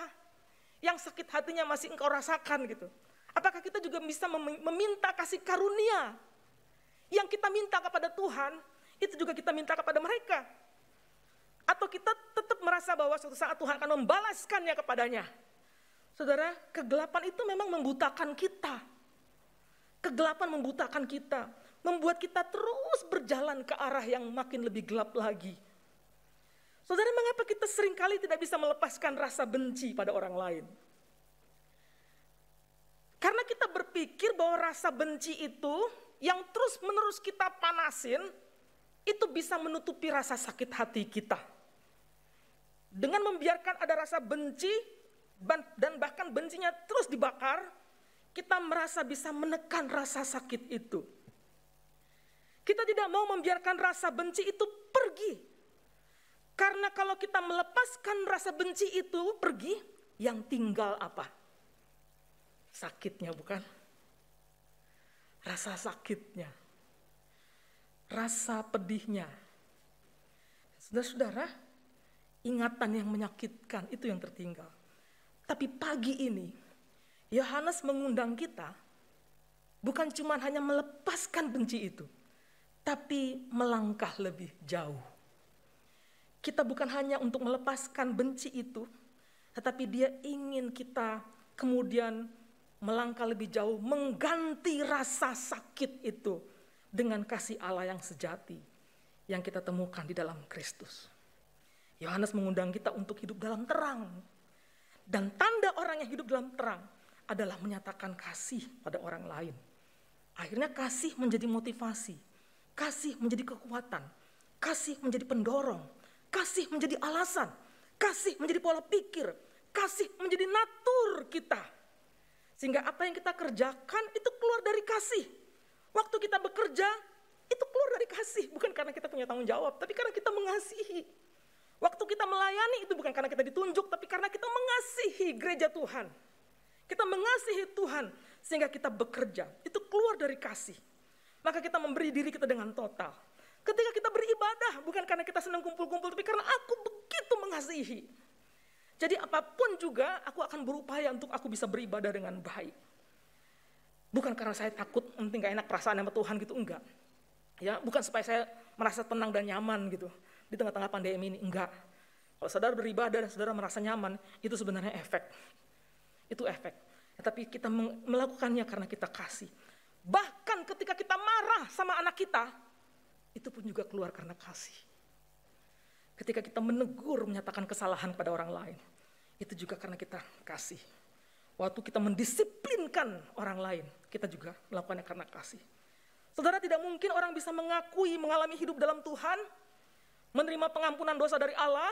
Yang sakit hatinya masih engkau rasakan gitu. Apakah kita juga bisa meminta kasih karunia? Yang kita minta kepada Tuhan, itu juga kita minta kepada mereka. Atau kita tetap merasa bahwa suatu saat Tuhan akan membalaskannya kepadanya. Saudara, kegelapan itu memang membutakan kita. Kegelapan membutakan kita, membuat kita terus berjalan ke arah yang makin lebih gelap lagi. Saudara, mengapa kita seringkali tidak bisa melepaskan rasa benci pada orang lain? Karena kita berpikir bahwa rasa benci itu yang terus-menerus kita panasin, itu bisa menutupi rasa sakit hati kita. Dengan membiarkan ada rasa benci, dan bahkan bencinya terus dibakar, kita merasa bisa menekan rasa sakit itu. Kita tidak mau membiarkan rasa benci itu pergi. Karena kalau kita melepaskan rasa benci itu pergi, yang tinggal apa? Sakitnya, bukan? Rasa sakitnya. Rasa pedihnya. Saudara-saudara, ingatan yang menyakitkan itu yang tertinggal. Tapi pagi ini, Yohanes mengundang kita bukan cuma hanya melepaskan benci itu, tapi melangkah lebih jauh. Kita bukan hanya untuk melepaskan benci itu, tetapi dia ingin kita kemudian melangkah lebih jauh, mengganti rasa sakit itu dengan kasih Allah yang sejati yang kita temukan di dalam Kristus. Yohanes mengundang kita untuk hidup dalam terang. Dan tanda orang yang hidup dalam terang adalah menyatakan kasih pada orang lain. Akhirnya kasih menjadi motivasi, kasih menjadi kekuatan, kasih menjadi pendorong, kasih menjadi alasan, kasih menjadi pola pikir, kasih menjadi natur kita. Sehingga apa yang kita kerjakan itu keluar dari kasih. Waktu kita bekerja, itu keluar dari kasih. Bukan karena kita punya tanggung jawab, tapi karena kita mengasihi. Waktu kita melayani itu bukan karena kita ditunjuk, tapi karena kita mengasihi gereja Tuhan. Kita mengasihi Tuhan, sehingga kita bekerja. Itu keluar dari kasih. Maka kita memberi diri kita dengan total. Ketika kita beribadah, bukan karena kita senang kumpul-kumpul, tapi karena aku begitu mengasihi. Jadi apapun juga, aku akan berupaya untuk aku bisa beribadah dengan baik. Bukan karena saya takut, nanti gak enak perasaan sama Tuhan gitu, enggak. Ya, bukan supaya saya merasa tenang dan nyaman gitu di tengah-tengah pandemi ini, enggak. Kalau saudara beribadah dan saudara merasa nyaman, itu sebenarnya efek. Itu efek. Ya, tapi kita melakukannya karena kita kasih. Bahkan ketika kita marah sama anak kita, itu pun juga keluar karena kasih. Ketika kita menegur, menyatakan kesalahan pada orang lain, itu juga karena kita kasih. Waktu kita mendisiplinkan orang lain, kita juga melakukannya karena kasih. Saudara, tidak mungkin orang bisa mengakui mengalami hidup dalam Tuhan, menerima pengampunan dosa dari Allah,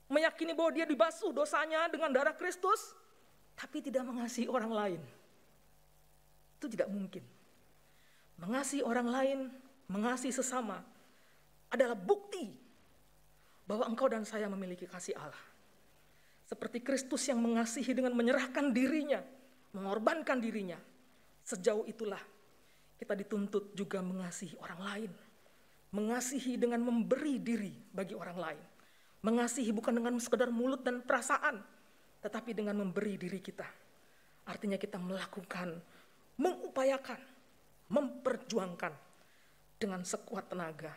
meyakini bahwa dia dibasuh dosanya dengan darah Kristus, tapi tidak mengasihi orang lain. Itu tidak mungkin. Mengasihi orang lain, mengasihi sesama adalah bukti bahwa engkau dan saya memiliki kasih Allah. Seperti Kristus yang mengasihi dengan menyerahkan dirinya, mengorbankan dirinya. Sejauh itulah kita dituntut juga mengasihi orang lain. Mengasihi dengan memberi diri bagi orang lain. Mengasihi bukan dengan sekedar mulut dan perasaan, tetapi dengan memberi diri kita. Artinya kita melakukan, mengupayakan, memperjuangkan dengan sekuat tenaga,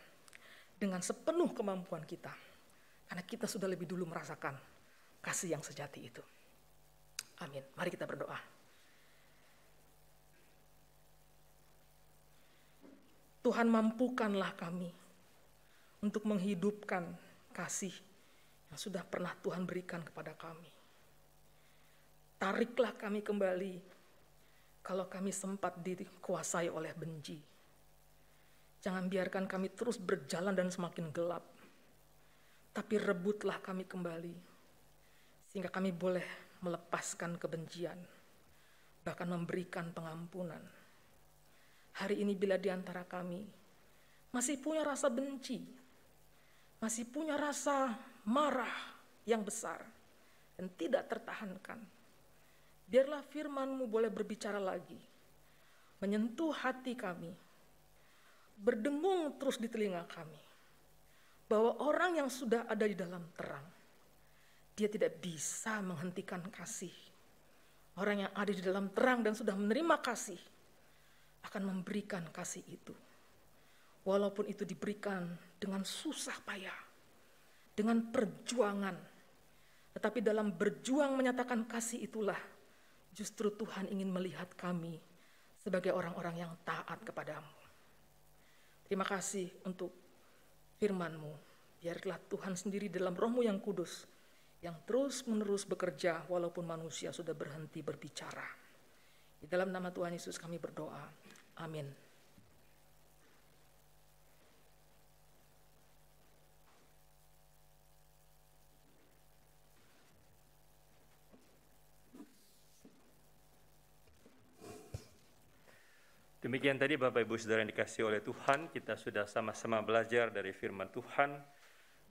dengan sepenuh kemampuan kita. Karena kita sudah lebih dulu merasakan kasih yang sejati itu. Amin. Mari kita berdoa. Tuhan, mampukanlah kami untuk menghidupkan kasih yang sudah pernah Tuhan berikan kepada kami. Tariklah kami kembali kalau kami sempat dikuasai oleh benci. Jangan biarkan kami terus berjalan dan semakin gelap. Tapi rebutlah kami kembali, sehingga kami boleh melepaskan kebencian, bahkan memberikan pengampunan. Hari ini bila di antara kami masih punya rasa benci, masih punya rasa marah yang besar dan tidak tertahankan, biarlah firman-Mu boleh berbicara lagi, menyentuh hati kami, berdengung terus di telinga kami, bahwa orang yang sudah ada di dalam terang, dia tidak bisa menghentikan kasih. Orang yang ada di dalam terang dan sudah menerima kasih, akan memberikan kasih itu. Walaupun itu diberikan dengan susah payah, dengan perjuangan. Tetapi dalam berjuang menyatakan kasih itulah, justru Tuhan ingin melihat kami sebagai orang-orang yang taat kepadamu. Terima kasih untuk firman-Mu. Biarlah Tuhan sendiri dalam Roh-Mu yang kudus, yang terus-menerus bekerja walaupun manusia sudah berhenti berbicara. Di dalam nama Tuhan Yesus kami berdoa. Amin. Demikian tadi Bapak Ibu Saudara yang dikasihi oleh Tuhan, kita sudah sama-sama belajar dari firman Tuhan,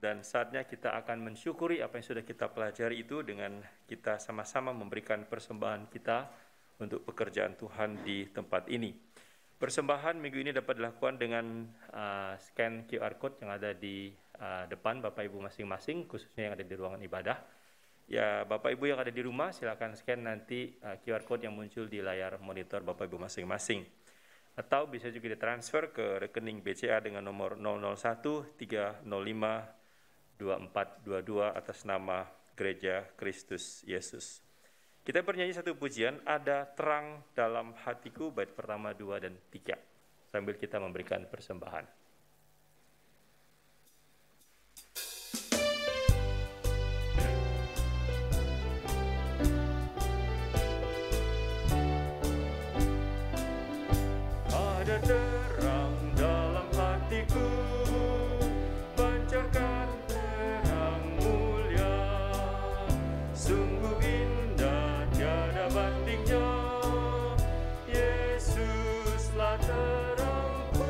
dan saatnya kita akan mensyukuri apa yang sudah kita pelajari itu dengan kita sama-sama memberikan persembahan kita untuk pekerjaan Tuhan di tempat ini. Persembahan minggu ini dapat dilakukan dengan scan QR code yang ada di depan Bapak Ibu masing-masing, khususnya yang ada di ruangan ibadah. Ya, Bapak Ibu yang ada di rumah silakan scan nanti QR code yang muncul di layar monitor Bapak Ibu masing-masing. Atau bisa juga ditransfer ke rekening BCA dengan nomor 001 305 2422 atas nama Gereja Kristus Yesus. Kita bernyanyi satu pujian, Ada Terang Dalam Hatiku, bait pertama, 2, dan 3, sambil kita memberikan persembahan. Ada terang dalam hatiku, pancarkan terang mulia, sungguh indah tiada bandingnya, Yesuslah terangku,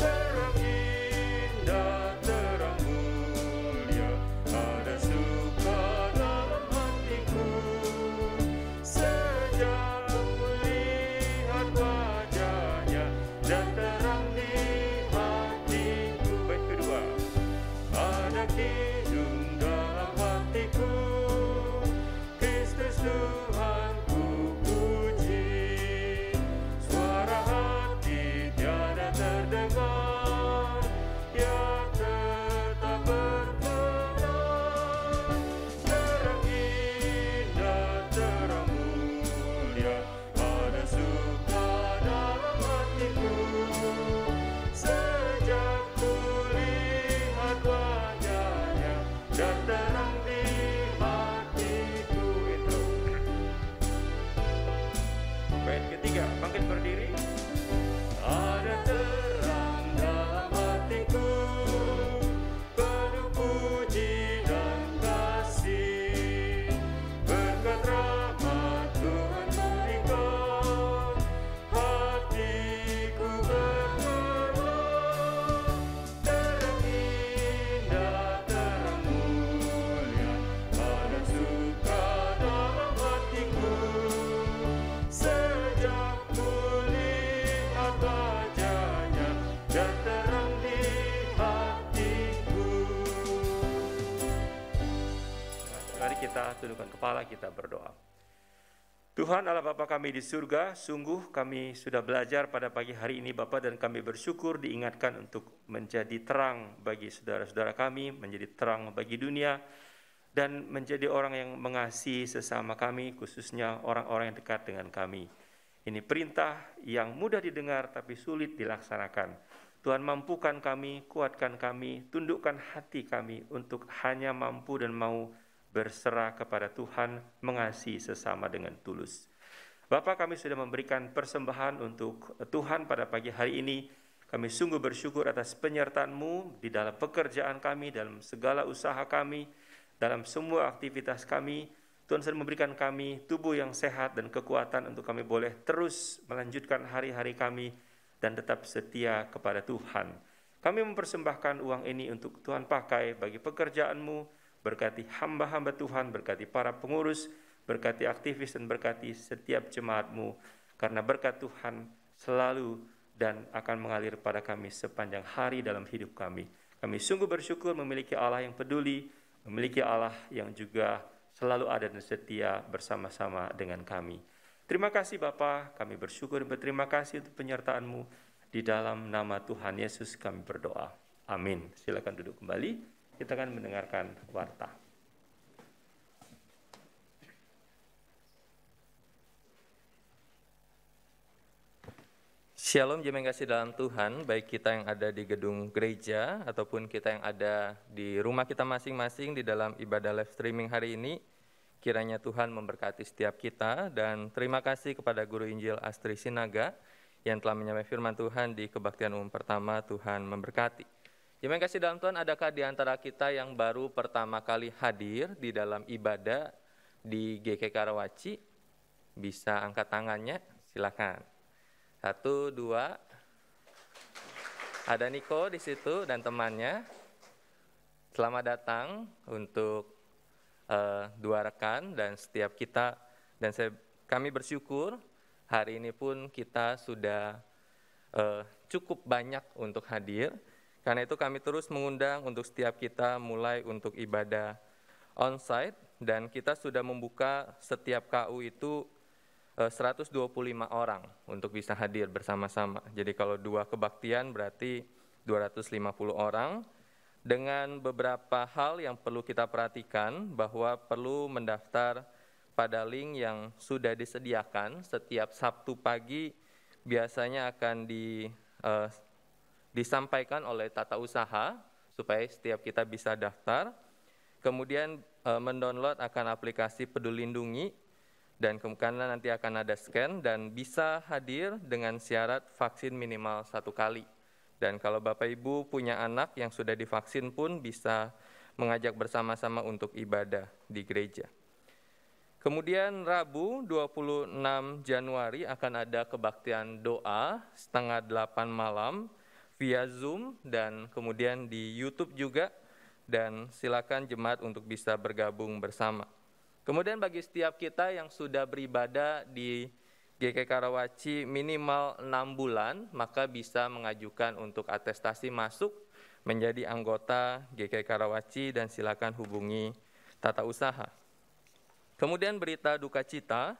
terang indah, terang mulia, ada suka dalam hatiku, sejak melihat wajahnya dan terang di hatiku. Bait kedua, ada kidung dalam hatiku, Kristus Tuhanku puji, suara hati tiada terdengar, ya tetap berkenan, terang indah, terang mulia, ada suka dalam hatiku, sejak kulihat wajahnya dan terang di hatiku. Itu bait ketiga, bangkit berdiri. Ada terang dalam hatiku, penuh puji dan kasih, berkat rahmat Tuhan meningkat, hatiku berkenan, terang indah, terang mulia, ada suka dalam hatiku, sejak kulihat wajahnya dan terang di hatiku. Mari kita tundukkan kepala, kita berdoa. Tuhan Allah Bapa kami di surga, sungguh kami sudah belajar pada pagi hari ini Bapa, dan kami bersyukur diingatkan untuk menjadi terang bagi saudara-saudara kami, menjadi terang bagi dunia, dan menjadi orang yang mengasihi sesama kami, khususnya orang-orang yang dekat dengan kami. Ini perintah yang mudah didengar tapi sulit dilaksanakan. Tuhan, mampukan kami, kuatkan kami, tundukkan hati kami untuk hanya mampu dan mau berserah kepada Tuhan, mengasihi sesama dengan tulus. Bapa, kami sudah memberikan persembahan untuk Tuhan pada pagi hari ini. Kami sungguh bersyukur atas penyertaan-Mu di dalam pekerjaan kami, dalam segala usaha kami, dalam semua aktivitas kami. Tuhan sudah memberikan kami tubuh yang sehat dan kekuatan untuk kami boleh terus melanjutkan hari-hari kami dan tetap setia kepada Tuhan. Kami mempersembahkan uang ini untuk Tuhan pakai bagi pekerjaan-Mu. Berkati hamba-hamba Tuhan, berkati para pengurus, berkati aktivis, dan berkati setiap jemaat-Mu. Karena berkat Tuhan selalu dan akan mengalir pada kami sepanjang hari dalam hidup kami. Kami sungguh bersyukur memiliki Allah yang peduli, memiliki Allah yang juga selalu ada dan setia bersama-sama dengan kami. Terima kasih Bapa, kami bersyukur dan berterima kasih untuk penyertaan-Mu. Di dalam nama Tuhan Yesus kami berdoa. Amin. Silakan duduk kembali. Kita akan mendengarkan warta. Shalom, jemaat yang kasih dalam Tuhan, baik kita yang ada di gedung gereja ataupun kita yang ada di rumah kita masing-masing di dalam ibadah live streaming hari ini. Kiranya Tuhan memberkati setiap kita, dan terima kasih kepada Guru Injil Astri Sinaga yang telah menyampaikan firman Tuhan di kebaktian umum pertama. Tuhan memberkati. Jemaat yang kasih dalam Tuhan, adakah di antara kita yang baru pertama kali hadir di dalam ibadah di GK Karawaci? Bisa angkat tangannya, silakan. 1, 2. Ada Niko di situ dan temannya. Selamat datang untuk 2 rekan dan setiap kita, dan kami bersyukur hari ini pun kita sudah cukup banyak untuk hadir. Karena itu kami terus mengundang untuk setiap kita mulai untuk ibadah onsite, dan kita sudah membuka setiap KU itu 125 orang untuk bisa hadir bersama-sama. Jadi kalau 2 kebaktian berarti 250 orang, dengan beberapa hal yang perlu kita perhatikan, bahwa perlu mendaftar pada link yang sudah disediakan. Setiap Sabtu pagi biasanya akan disampaikan oleh tata usaha supaya setiap kita bisa daftar. Kemudian mendownload akan aplikasi Peduli Lindungi, dan kemudian nanti akan ada scan, dan bisa hadir dengan syarat vaksin minimal 1 kali. Dan kalau Bapak Ibu punya anak yang sudah divaksin pun bisa mengajak bersama-sama untuk ibadah di gereja. Kemudian Rabu 26 Januari akan ada kebaktian doa setengah 8 malam via Zoom dan kemudian di YouTube juga, dan silakan jemaat untuk bisa bergabung bersama. Kemudian bagi setiap kita yang sudah beribadah di GKI Karawaci minimal 6 bulan, maka bisa mengajukan untuk atestasi masuk menjadi anggota GKI Karawaci, dan silakan hubungi tata usaha. Kemudian berita duka cita,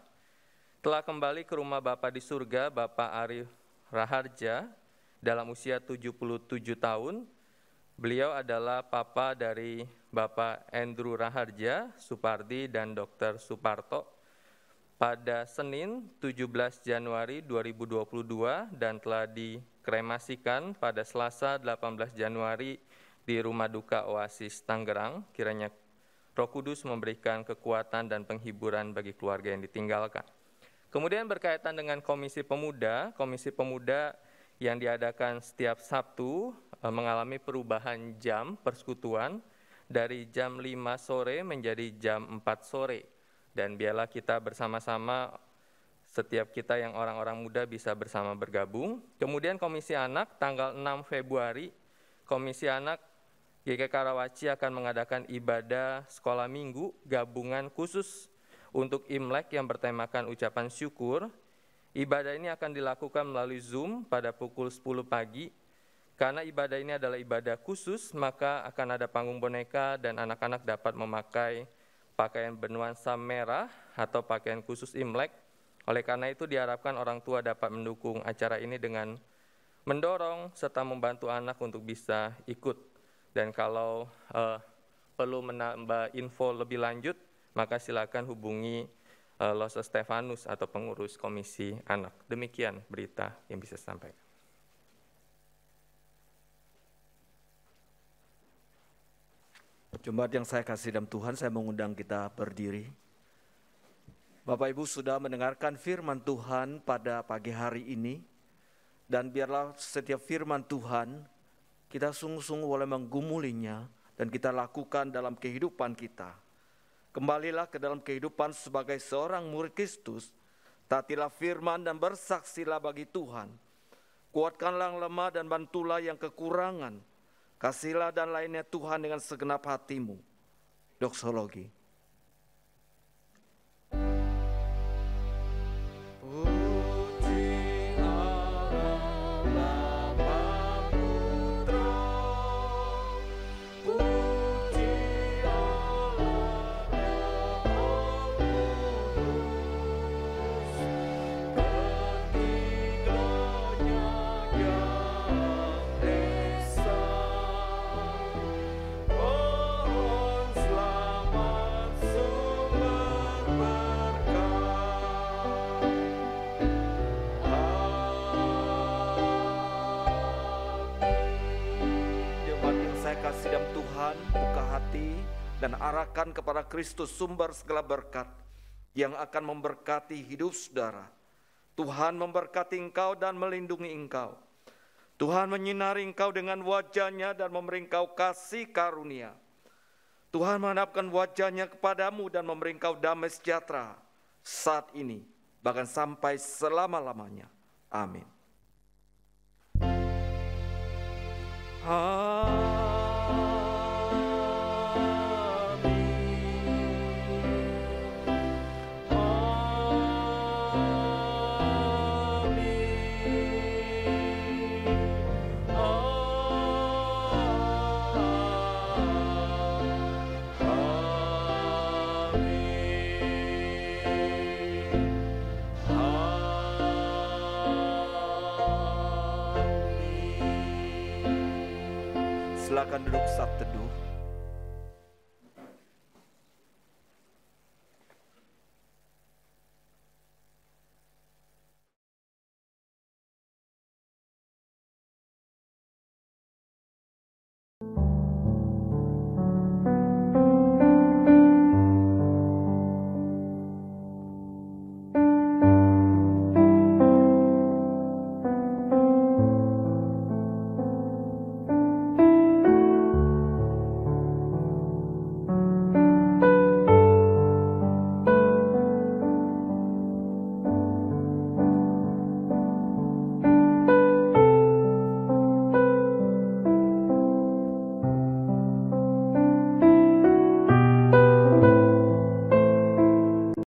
telah kembali ke rumah Bapa di surga Bapak Arif Raharja dalam usia 77 tahun. Beliau adalah papa dari Bapak Andrew Raharja, Supardi, dan Dr. Suparto pada Senin 17 Januari 2022 dan telah dikremasikan pada Selasa 18 Januari di Rumah Duka Oasis Tangerang. Kiranya Roh Kudus memberikan kekuatan dan penghiburan bagi keluarga yang ditinggalkan. Kemudian berkaitan dengan Komisi Pemuda yang diadakan setiap Sabtu mengalami perubahan jam persekutuan dari jam 5 sore menjadi jam 4 sore. Dan biarlah kita bersama-sama, setiap kita yang orang-orang muda bisa bersama bergabung. Kemudian Komisi Anak tanggal 6 Februari, Komisi Anak GKI Karawaci akan mengadakan ibadah sekolah minggu gabungan khusus untuk Imlek yang bertemakan ucapan syukur. Ibadah ini akan dilakukan melalui Zoom pada pukul 10 pagi. Karena ibadah ini adalah ibadah khusus, maka akan ada panggung boneka dan anak-anak dapat memakai pakaian bernuansa merah atau pakaian khusus Imlek. Oleh karena itu diharapkan orang tua dapat mendukung acara ini dengan mendorong serta membantu anak untuk bisa ikut. Dan kalau perlu menambah info lebih lanjut, maka silakan hubungi Lose Stefanus atau pengurus Komisi Anak. Demikian berita yang bisa saya sampaikan. Jemaat yang saya kasih dalam Tuhan, saya mengundang kita berdiri. Bapak Ibu sudah mendengarkan firman Tuhan pada pagi hari ini, dan biarlah setiap firman Tuhan kita sungguh-sungguh boleh menggumulinya dan kita lakukan dalam kehidupan kita. Kembalilah ke dalam kehidupan sebagai seorang murid Kristus, taatilah firman dan bersaksilah bagi Tuhan. Kuatkanlah yang lemah dan bantulah yang kekurangan. Kasihlah dan lainnya Tuhan dengan segenap hatimu. Doksologi. Kasih dalam Tuhan, buka hati dan arahkan kepada Kristus sumber segala berkat yang akan memberkati hidup saudara. Tuhan memberkati engkau dan melindungi engkau. Tuhan menyinari engkau dengan wajah-Nya dan memberi engkau kasih karunia. Tuhan menghadapkan wajah-Nya kepadamu dan memberi engkau damai sejahtera saat ini, bahkan sampai selama-lamanya. Amin. Silakan duduk saat teduh.